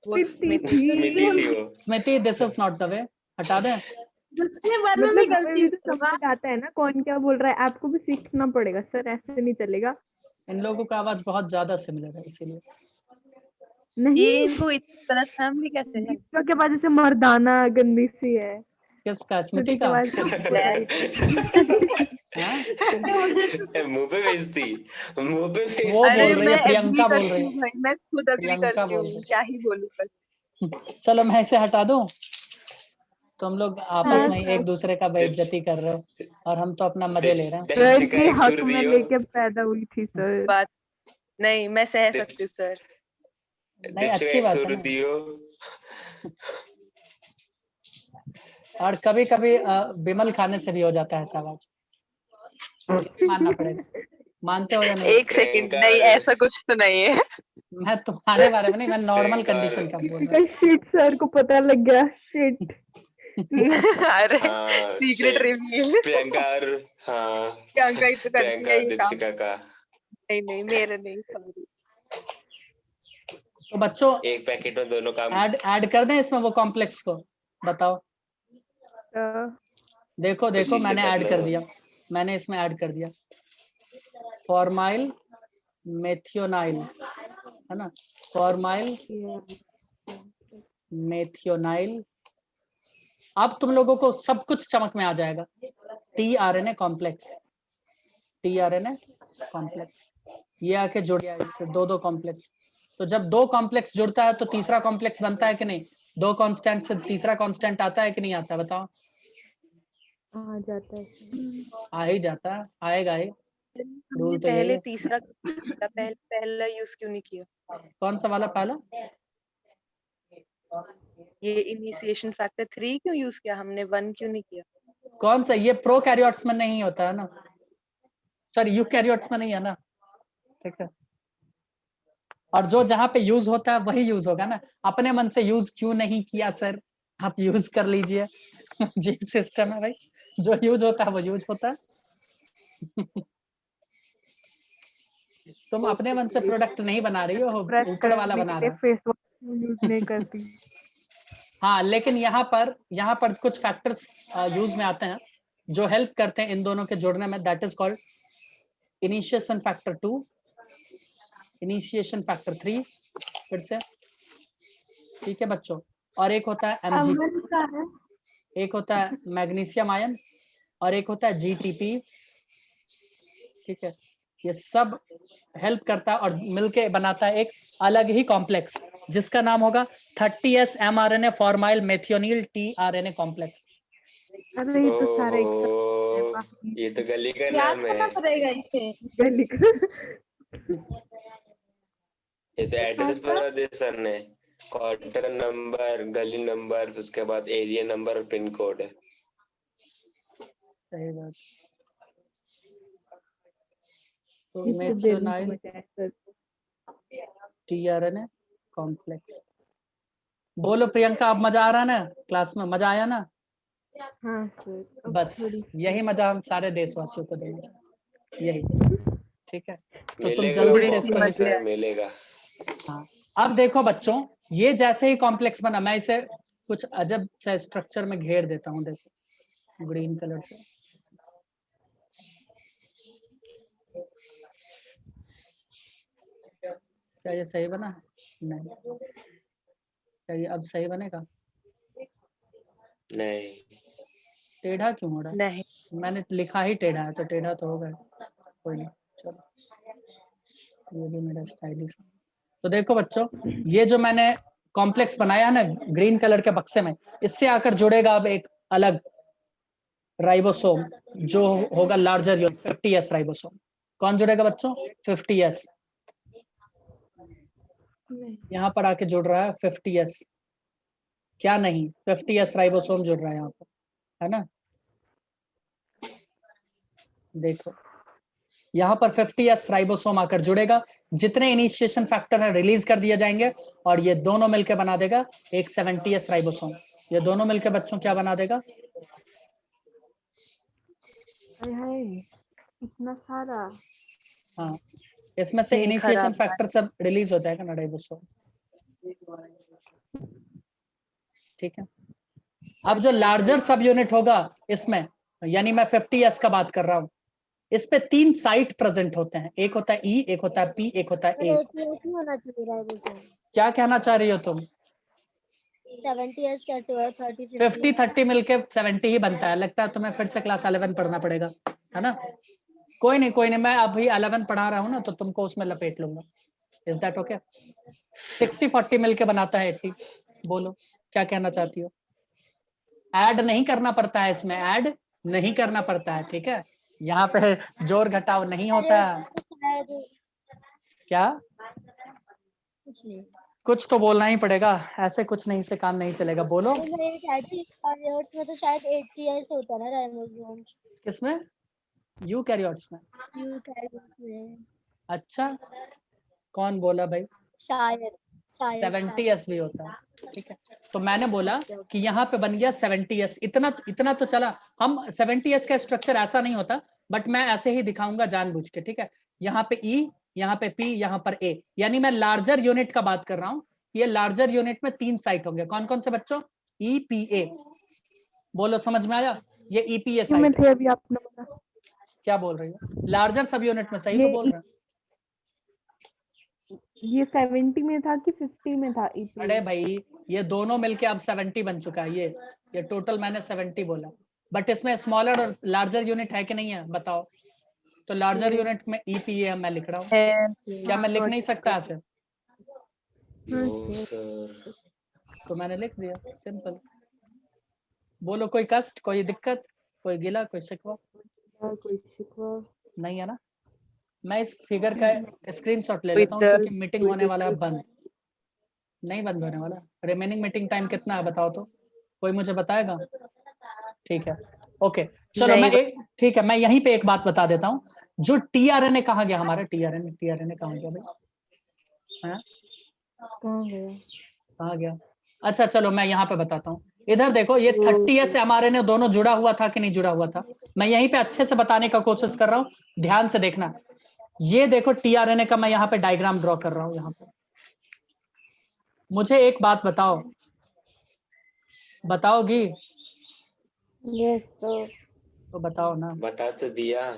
[SPEAKER 7] वो स्मिति
[SPEAKER 3] स्मृति थी वो।
[SPEAKER 1] Smiti, this is not the way. हटा दें?
[SPEAKER 4] दूसरी बार में भी
[SPEAKER 5] मतलब हमें
[SPEAKER 4] गलती
[SPEAKER 5] भी तो
[SPEAKER 4] होगा।
[SPEAKER 5] समझ आता है ना कौन क्या बोल रहा है, आपको भी सीखना पड़ेगा सर, ऐसे नहीं चलेगा।
[SPEAKER 1] इन लोगों का आवाज बहुत ज्यादा सिमिलर है इसीलिए।
[SPEAKER 5] नहीं,
[SPEAKER 7] ये इनको इतनी गलतफहमी कैसे है?
[SPEAKER 5] दीपिका के बाद जैसे मर्दाना गंदी सी है,
[SPEAKER 1] किसका?
[SPEAKER 5] स्मृति
[SPEAKER 1] स्मृति
[SPEAKER 5] के
[SPEAKER 1] का?
[SPEAKER 5] बाद बिल्कुल राइट है।
[SPEAKER 1] हाँ?
[SPEAKER 3] मुंह पे बेइज्जती, मुंह पे
[SPEAKER 1] वो
[SPEAKER 7] अरे
[SPEAKER 1] बोल
[SPEAKER 3] बेइज्जती।
[SPEAKER 1] रही
[SPEAKER 7] मैं
[SPEAKER 1] है,
[SPEAKER 7] एग्री
[SPEAKER 1] प्रियंका बोल
[SPEAKER 7] करती
[SPEAKER 1] रही
[SPEAKER 7] हूँ भाई, मैं खुद एग्री
[SPEAKER 1] प्रियंका
[SPEAKER 7] करती
[SPEAKER 1] बोल
[SPEAKER 7] हूँ,
[SPEAKER 1] रही
[SPEAKER 7] क्या ही बोलूं बस।
[SPEAKER 1] चलो मैं इसे हटा दूं? तुम लोग आपस
[SPEAKER 4] हाँ
[SPEAKER 1] में
[SPEAKER 4] सर।
[SPEAKER 1] एक दूसरे का बेइज्जती कर रहे हो और हम तो अपना मजे ले रहे हैं।
[SPEAKER 5] सर
[SPEAKER 3] दीपशिका
[SPEAKER 5] ये
[SPEAKER 3] एक
[SPEAKER 5] हक
[SPEAKER 3] सुर
[SPEAKER 5] में
[SPEAKER 3] दियो।
[SPEAKER 5] लेके पैदा हुई थी सर।
[SPEAKER 7] बात नहीं, मैं सह
[SPEAKER 3] दीप
[SPEAKER 7] सकती हूँ सर।
[SPEAKER 1] नहीं,
[SPEAKER 3] दीपशिका
[SPEAKER 1] अच्छी
[SPEAKER 3] एक
[SPEAKER 1] बात है
[SPEAKER 3] सुर
[SPEAKER 1] ना।
[SPEAKER 3] दियो।
[SPEAKER 1] और कभी कभी विमल खाने से भी हो जाता है ऐसा आवाज, ये भी मानना पड़ेगा। मानते हो या नहीं?
[SPEAKER 7] एक सेकंड,
[SPEAKER 3] प्रियंका
[SPEAKER 7] नहीं
[SPEAKER 3] और
[SPEAKER 7] ऐसा कुछ तो नहीं है।
[SPEAKER 1] मैं तुम्हारे बारे में नहीं, मैं नॉर्मल
[SPEAKER 3] प्रियंका और
[SPEAKER 1] कंडीशन का बोल रहा
[SPEAKER 5] शिट, सर को पता लग गया, शिट।
[SPEAKER 1] हूँ।
[SPEAKER 7] अरे
[SPEAKER 3] हाँ
[SPEAKER 7] सीक्रेट
[SPEAKER 3] शिट।
[SPEAKER 7] रिवील।
[SPEAKER 3] प्रियंका और हाँ
[SPEAKER 7] प्रियंका ही तो करती
[SPEAKER 3] प्रियंका
[SPEAKER 7] है
[SPEAKER 3] और
[SPEAKER 7] ये काम।
[SPEAKER 3] दीपशिका का
[SPEAKER 7] नहीं नहीं, मेरे नहीं, सॉरी।
[SPEAKER 1] तो बच्चों
[SPEAKER 3] एक पैकेट में दोनों काम।
[SPEAKER 1] ऐड कर दें इसमें वो कॉम्प्लेक्स को? बताओ। देखो देखो
[SPEAKER 3] खुशी से
[SPEAKER 1] मैंने
[SPEAKER 3] कर
[SPEAKER 1] ऐड
[SPEAKER 3] लो।
[SPEAKER 1] कर दिया, मैंने इसमें ऐड कर दिया फॉर्माइल मेथियोनाइल, है ना? फॉर्माइल मेथियोनाइल। अब तुम लोगों को सब कुछ चमक में आ जाएगा। टीआरएनए कॉम्प्लेक्स, टीआरएनए कॉम्प्लेक्स, ये आके जुड़ गया इससे दो कॉम्प्लेक्स। तो जब दो कॉम्प्लेक्स जुड़ता है तो तीसरा कॉम्प्लेक्स बनता है कि नहीं? दो कांस्टेंट से तीसरा कांस्टेंट आता है कि नहीं आता? बताओ।
[SPEAKER 5] आ जाता है।
[SPEAKER 1] आ ही जाता है, आएगा ही।
[SPEAKER 7] हमने
[SPEAKER 1] रूल तो यही
[SPEAKER 7] पहले
[SPEAKER 1] है।
[SPEAKER 7] तीसरा पहला यूज क्यों नहीं किया?
[SPEAKER 1] कौन सा वाला पहला?
[SPEAKER 7] ये इनिशिएशन फैक्टर 3 क्यों यूज किया हमने? 1 क्यों नहीं किया?
[SPEAKER 1] कौन सा? ये प्रोकैरियोट्स में नहीं होता है ना, सॉरी यूकैरियोट्स में नहीं है ना। ठीक है, और जो जहां पे यूज होता है वही यूज होगा ना। अपने मन से यूज क्यों नहीं किया सर? आप यूज कर लीजिए। जी सिस्टम है भाई, जो यूज होता है वो यूज होता है। तुम अपने मन से प्रोडक्ट नहीं बना रही हो,
[SPEAKER 5] ब्रश
[SPEAKER 1] ऊपर वाला
[SPEAKER 5] करने के
[SPEAKER 1] बना
[SPEAKER 5] लिए
[SPEAKER 1] रहा है।
[SPEAKER 5] फेस वॉश यूज नहीं करती।
[SPEAKER 1] हाँ, लेकिन यहाँ पर कुछ फैक्टर्स यूज में आते हैं जो हेल्प करते हैं इन दोनों के जोड़ने में। That is called initiation factor 2, initiation factor 3, फिर से। ठीक है बच्चों, और एक होता है एमजी,
[SPEAKER 4] अमन का है।
[SPEAKER 1] एक होता है मैग्नीशियम आयन, और एक होता है जीटीपी। ठीक है, ये सब हेल्प करता है और मिलके बनाता है एक अलग ही कॉम्प्लेक्स जिसका नाम होगा 30S mRNA formyl methionyl tRNA complex.
[SPEAKER 5] अरे ये तो सारे
[SPEAKER 3] ओहो, ये तो गली का
[SPEAKER 4] क्या
[SPEAKER 3] नाम
[SPEAKER 4] करना
[SPEAKER 3] है।
[SPEAKER 4] पड़ेगा इसे?
[SPEAKER 5] लिख।
[SPEAKER 3] ये तो एड्रेस बता दे सर ने। क्वार्टर नंबर, गली नंबर, उसके बाद एरिया नंबर और पिन कोड है।
[SPEAKER 1] सही बात। तो
[SPEAKER 5] इससे देने
[SPEAKER 1] मेथियोनाइल
[SPEAKER 5] को बचा है सर।
[SPEAKER 1] TRNA complex. बोलो प्रियंका, अब मजा आ रहा ना क्लास में? मजा आया ना?
[SPEAKER 5] हाँ सर, अब
[SPEAKER 1] बस
[SPEAKER 5] थोड़ी
[SPEAKER 1] यही मजा हम सारे देशवासियों को देंगे, यही। ठीक है, तो तुम
[SPEAKER 3] मिलेगा
[SPEAKER 1] जल्दी से
[SPEAKER 3] मौका
[SPEAKER 1] इसको लिखो।
[SPEAKER 3] सर, मिलेगा।
[SPEAKER 1] हाँ, अब देखो बच्चों, ये जैसे ही कॉम्प्लेक्स बना, मैं इसे कुछ अजब सा स्ट्रक्चर में घेर देता हूँ, देखो ग्रीन कलर से। क्या ये सही बना? नहीं। क्या ये अब सही बनेगा?
[SPEAKER 3] नहीं,
[SPEAKER 1] टेढ़ा क्यों हो रहा है?
[SPEAKER 7] नहीं,
[SPEAKER 1] मैंने लिखा ही टेढ़ा है, तो टेढ़ा तो होगा। कोई नहीं, चलो ये भी मेरा स्टाइलिश। तो देखो बच्चों, ये जो मैंने कॉम्प्लेक्स बनाया है ना ग्रीन कलर के बक्से में, इससे आकर जुड़ेगा अब एक अलग राइबोसोम, जो होगा लार्जर यूनिट 50s राइबोसोम। कौन जुड़ेगा बच्चों? 50s। यहाँ पर आके जुड़ रहा है 50s। क्या नहीं, 50s राइबोसोम जुड़ रहा है यहाँ पर, है ना? देखो यहाँ पर 50s राइबोसोम आकर जुड़ेगा, जितने इनिशिएशन फैक्टर है रिलीज कर दिए जाएंगे, और ये दोनों मिलकर बना देगा एक 70s राइबोसोम। ये दोनों मिलकर बच्चों क्या बना देगा?
[SPEAKER 5] हाय इतना सारा।
[SPEAKER 1] हाँ, इसमें से
[SPEAKER 7] ये
[SPEAKER 1] इनिशिएशन
[SPEAKER 7] खराब
[SPEAKER 1] फैक्टर सब रिलीज हो जाएगा ना राइबोसोम। ठीक है, अब जो लार्जर सब यूनिट होगा इसमें, यानी मैं 50s का बात कर रहा हूँ, इस पे 3 साइट प्रेजेंट होते हैं, एक होता है ई, एक होता है पी, एक होता है ए।
[SPEAKER 2] 80s नहीं होना चाहिए राइबोसोम।
[SPEAKER 1] क्या कहना चाह रही हो तुम?
[SPEAKER 2] 70s कैसे हुआ? 30
[SPEAKER 1] 50 30 मिलके 70 ही बनता है। लगता है तुम्हें फिर से क्लास 11 पढ़ना पड़ेगा, है ना? कोई नहीं कोई नहीं, मैं अभी 11 पढ़ा रहा हूँ ना, तो तुमको उसमें लपेट लूंगा। Is that okay? 60 40 मिलके बनाता है 80। बोलो क्या कहना चाहती हो? ऐड नहीं करना पड़ता है, इसमें ऐड नहीं करना पड़ता है, ठीक है? यहाँ पे जोर घटाव नहीं होता है।
[SPEAKER 2] शायद
[SPEAKER 1] क्या?
[SPEAKER 2] कुछ नहीं।
[SPEAKER 1] कुछ तो बोलना ही पड़ेगा, ऐसे कुछ नहीं से काम नहीं चलेगा। बोलो।
[SPEAKER 2] अरे मैं ये कह रही थी यूनिट में तो शायद 80s होता है ना राइबोसोम।
[SPEAKER 1] किसमें? यूकैरियोट्स में?
[SPEAKER 2] यूकैरियोट्स में
[SPEAKER 1] अच्छा, कौन बोला भाई?
[SPEAKER 2] शायद
[SPEAKER 1] 70s भी होता है, ठीक है? तो मैंने बोला कि यहाँ पे बन गया 70s। इतना तो चला। हम 70s का स्ट्रक्चर ऐसा नहीं होता, बट मैं ऐसे ही दिखाऊंगा जानबूझ के, ठीक है? यहाँ पे ई, यहाँ पे पी, यहाँ पर ए, यानी मैं लार्जर यूनिट का बात कर रहा हूँ। ये लार्जर यूनिट में 3 साइट होंगे। कौन कौन से बच्चों? E P A. बोलो समझ में आया? ये ई पी ए
[SPEAKER 5] क्यों में
[SPEAKER 1] साइट।
[SPEAKER 5] थे अभी आपने बोला?
[SPEAKER 1] क्या बोल रही हो? लार्जर सब यूनिट में, सही तो
[SPEAKER 5] ये
[SPEAKER 1] बोल रहे हैं।
[SPEAKER 5] ये 70 में था कि 50 में था?
[SPEAKER 1] अरे भाई, ये दोनों मिलके अब 70 बन चुका है। ये टोटल मैंने 70 बोला, बट इसमें स्मॉलर और लार्जर यूनिट है कि नहीं है बताओ? तो लार्जर यूनिट में ईपीए मैं लिख रहा हूँ। क्या मैं लिख नहीं सकता ऐसे?
[SPEAKER 3] No sir.
[SPEAKER 1] तो मैंने लिख दिया, सिंपल। बोलो कोई कष्ट, कोई दिक्कत, कोई गिला, कोई शिकवा?
[SPEAKER 5] कोई शिकवा
[SPEAKER 1] नहीं है ना? मैं इस फिगर का स्क्रीनशॉट ले लेता हूँ, क्योंकि मीटिंग होने वाला है बंद। नहीं बंद होने वाला। रिमेनिंग मीटिंग टाइम कितना है बताओ तो, कोई मुझे बताएगा? ठीक है, ओके चलो। मैं ठीक है, मैं यहीं पे एक बात बता देता हूँ। जो टीआरएनए कहाँ गया हमारा? टीआरएनए कहाँ गया भाई? हाँ, कहाँ गया? अच्छा चलो मैं यहाँ पे बताता हूँ। इधर देखो, ये 30s एमआरएनए दोनों जुड़ा हुआ था कि नहीं जुड़ा हुआ था? मैं यहीं पे अच्छे से बताने का कोशिश कर रहा हूँ, ध्यान से देखना। ये देखो टीआरएनए का मैं यहाँ पे डायग्राम ड्रॉ कर रहा हूँ। यहाँ पे मुझे एक बात बताओ, बताओगी?
[SPEAKER 2] यस
[SPEAKER 1] तो बताओ ना।
[SPEAKER 3] बता तो दिया।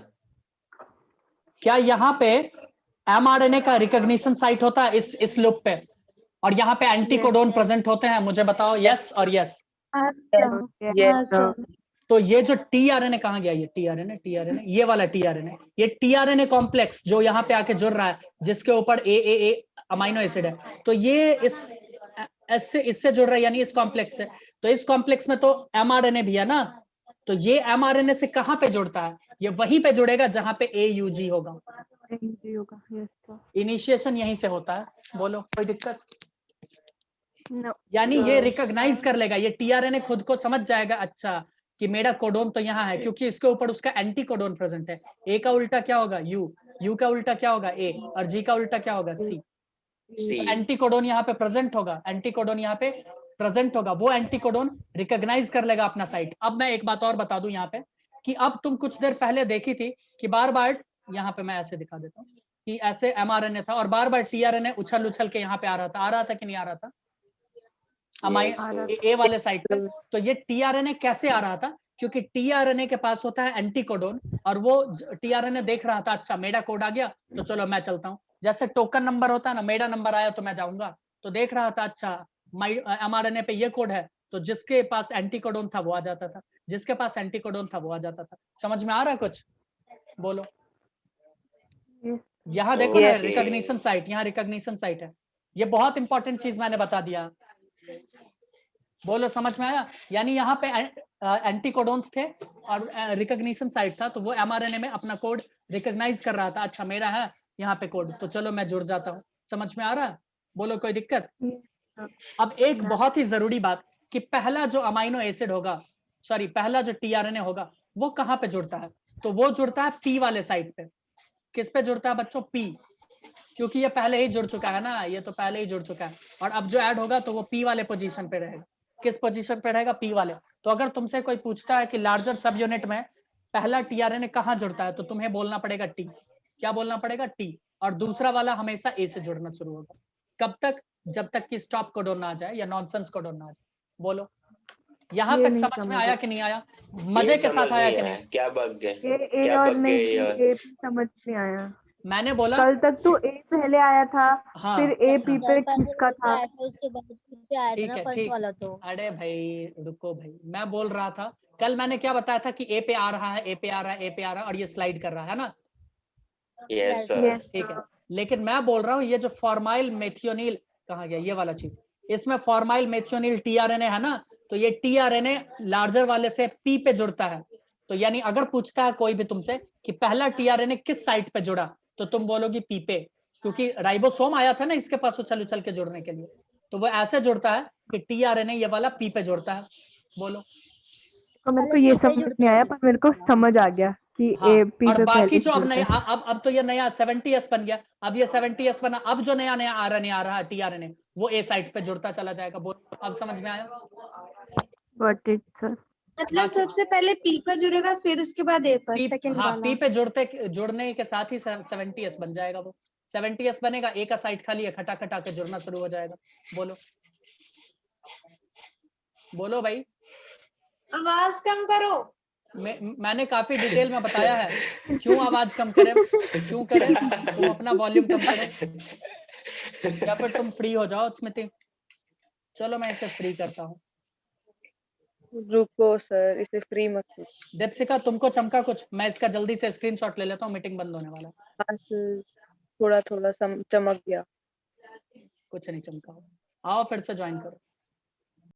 [SPEAKER 1] क्या यहाँ पे एमआरएनए का रिकॉग्निशन साइट होता है इस लूप पे, और यहाँ पे एंटीकोडोन प्रेजेंट होते हैं? मुझे बताओ यस और यस। तो ये जो टीआरएनए कहाँ गया? ये टीआरएनए ये वाला टीआरएनए, ये टीआरएनए कॉम्प्लेक्स जो यहाँ पे आके जुड़ रहा है, जिसके ऊपर ए अमाइनो एसिड है, तो ये इससे जुड़ रहा है, यानी इस कॉम्प्लेक्स से। तो इस कॉम्प्लेक्स में तो एमआरएनए भी है ना, तो ये एमआरएनए से कहाँ पे जुड़ता है? ये वहीं पे जुड़ेगा जहां पे एयूजी होगा। इनिशिएशन यहीं से होता है। बोलो कोई दिक्कत?
[SPEAKER 5] No.
[SPEAKER 1] यानी ये रिकॉग्नाइज कर लेगा, ये टीआरएनए खुद को समझ जाएगा अच्छा कि मेरा कोडोन तो यहाँ है, क्योंकि इसके ऊपर उसका एंटी कोडोन प्रेजेंट है। ए का उल्टा क्या होगा? यू, यू का उल्टा क्या होगा? ए, और जी का उल्टा क्या होगा? सी।
[SPEAKER 3] सी।
[SPEAKER 1] एंटी कोडोन यहाँ पे प्रेजेंट होगा, एंटी कोडोन यहाँ पे प्रेजेंट होगा, वो एंटी कोडोन रिकॉग्नाइज कर लेगा अपना साइट। अब मैं एक बात और बता दूं यहाँ पे कि अब तुम कुछ देर पहले देखी थी कि बार बार यहाँ पे मैं ऐसे दिखा देता हूँ कि ऐसे एमआरएनए था और बार बार टीआरएनए उछल उछल के यहाँ पे आ रहा था कि नहीं आ रहा था ए वाले साइड पे। तो ये टीआरएनए कैसे आ रहा था? क्योंकि टीआरएनए के पास होता है एंटी कोडोन और वो टीआरएनए देख रहा था अच्छा मेरा कोड आ गया तो चलो मैं चलता हूँ। जैसे टोकन नंबर होता है ना, मेरा नंबर आया तो मैं जाऊंगा, तो देख रहा था अच्छा एमआरएनए पे ये कोड है, तो जिसके पास एंटी कोडोन था वो आ जाता था, जिसके पास एंटी कोडोन था वो आ जाता था। समझ में आ रहा है कुछ? बोलो। यहाँ देखो ना, रिकॉग्निशन साइट, यहाँ रिकॉग्निशन साइट है। ये बहुत इंपॉर्टेंट चीज मैंने बता दिया। बोलो समझ में आया? यानी यहाँ पे एंटी कोडोन्स थे और रिकॉग्निशन साइट था, तो वो एमआरएनए में अपना कोड रिकॉग्नाइज कर रहा था, अच्छा मेरा है यहाँ पे कोड, तो चलो मैं जुड़ जाता हूँ। समझ में आ रहा है? बोलो कोई दिक्कत? अब एक बहुत ही जरूरी बात कि पहला जो अमाइनो एसिड होगा, सॉरी पहला जो टीआरएनए होगा, वो कहाँ पे जुड़ता है? तो वो जुड़ता है पी वाले साइट पे। किस पे जुड़ता है बच्चों? पी, क्योंकि ये पहले ही जुड़ चुका है ना, ये तो पहले ही जुड़ चुका है, और अब जो ऐड होगा तो वो पी वाले पोजीशन पे रहेगा। किस पोजीशन पे रहेगा? पी वाले। तो अगर तुमसे कोई पूछता है कि लार्जर सब यूनिट में पहला टीआरएनए कहाँ जुड़ता है, तो तुम्हें बोलना पड़ेगा टी। क्या बोलना पड़ेगा? टी। और दूसरा वाला हमेशा ए से जुड़ना शुरू होगा। कब तक? जब तक कि स्टॉप कोडोन ना आ जाए या नॉनसेंस कोडोन ना आ जाए। बोलो यहाँ तक समझ में आया कि नहीं आया? मजे के साथ आया कि नहीं?
[SPEAKER 3] क्या बग गए?
[SPEAKER 5] ए
[SPEAKER 3] क्या
[SPEAKER 5] और
[SPEAKER 3] बग
[SPEAKER 5] नहीं,
[SPEAKER 3] गए?
[SPEAKER 5] ए समझ नहीं आया।
[SPEAKER 1] मैंने बोला
[SPEAKER 5] कल तक तो ए पहले आया था,
[SPEAKER 1] हाँ,
[SPEAKER 5] फिर ए पी पे किसका था?
[SPEAKER 2] उसके बाद पे आया था
[SPEAKER 1] ठीक
[SPEAKER 2] ना
[SPEAKER 1] है
[SPEAKER 2] फर्स्ट
[SPEAKER 1] ठीक।
[SPEAKER 2] वाला। तो
[SPEAKER 1] अरे भाई रुको भाई, मैं बोल रहा था कल मैंने क्या बताया था कि ए पे आ रहा है, ए पे आ रहा है, ए पे आ रहा है, और ये स्लाइड कर रहा है ना।
[SPEAKER 3] Yes sir.
[SPEAKER 1] ठीक है, लेकिन मैं बोल रहा हूँ ये जो फॉर्माइल मेथियोनिल कहाँ गया, ये वाला चीज, इसमें फॉर्माइल मेथियोनिल टीआरएनए है ना, तो ये टीआरएनए लार्जर वाले से पी पे जुड़ता है। तो यानी अगर पूछता है कोई भी तुमसे कि पहला टीआरएनए किस साइट पे जुड़ा, तो तुम बोलोगी पी पे, क्योंकि राइबोसोम आया था ना इसके पास उछल उछल के जुड़ने के लिए, तो वो ऐसे जुड़ता है कि टीआरएनए ये वाला पी पे जुड़ता है। बोलो।
[SPEAKER 5] तो मेरे को ये समझ नहीं आया, पर मेरे को समझ आ गया कि
[SPEAKER 1] हाँ,
[SPEAKER 5] ए पी
[SPEAKER 1] और
[SPEAKER 5] पे
[SPEAKER 1] बाकी
[SPEAKER 5] पहले
[SPEAKER 1] जो अब
[SPEAKER 5] जुड़ता
[SPEAKER 1] नया
[SPEAKER 5] है।
[SPEAKER 1] अब तो ये नया 70s बन गया, अब ये 70s बना, अब जो नया नया आरएनए आ रहा है टीआरएनए, वो ए साइट पे जुड़ता चला जाएगा। बोल अब समझ में आया?
[SPEAKER 5] Got it, sir.
[SPEAKER 4] मतलब सबसे पहले पी पर जुड़ेगा फिर उसके बाद ए पर, सेकंड
[SPEAKER 1] हाँ,
[SPEAKER 4] वाला।
[SPEAKER 1] पी पे जुड़ने के साथ ही 70s बन जाएगा। वो 70s बनेगा, ए का साइट खाली है, खटा खटा के जुड़ना शुरू हो जाएगा। बोलो बोलो भाई।
[SPEAKER 4] आवाज कम करो।
[SPEAKER 1] मैंने काफी डिटेल में बताया है क्यों आवाज कम करे, क्यों करे, तुम अपना वॉल्यूम कम करो या फिर तुम फ्री हो जाओ स्मृति। चलो मैं इसे फ्री करता हूँ।
[SPEAKER 7] रुको सर, इसे फ्री मत कीजिए।
[SPEAKER 1] दीपशिका तुमको चमका कुछ? मैं इसका जल्दी से स्क्रीनशॉट ले लेता हूँ, मीटिंग बंद होने वाला है।
[SPEAKER 7] हाँ सर, थोड़ा थोड़ा चमक गया।
[SPEAKER 1] कुछ नहीं चमका, आओ फिर से ज्वाइन करो।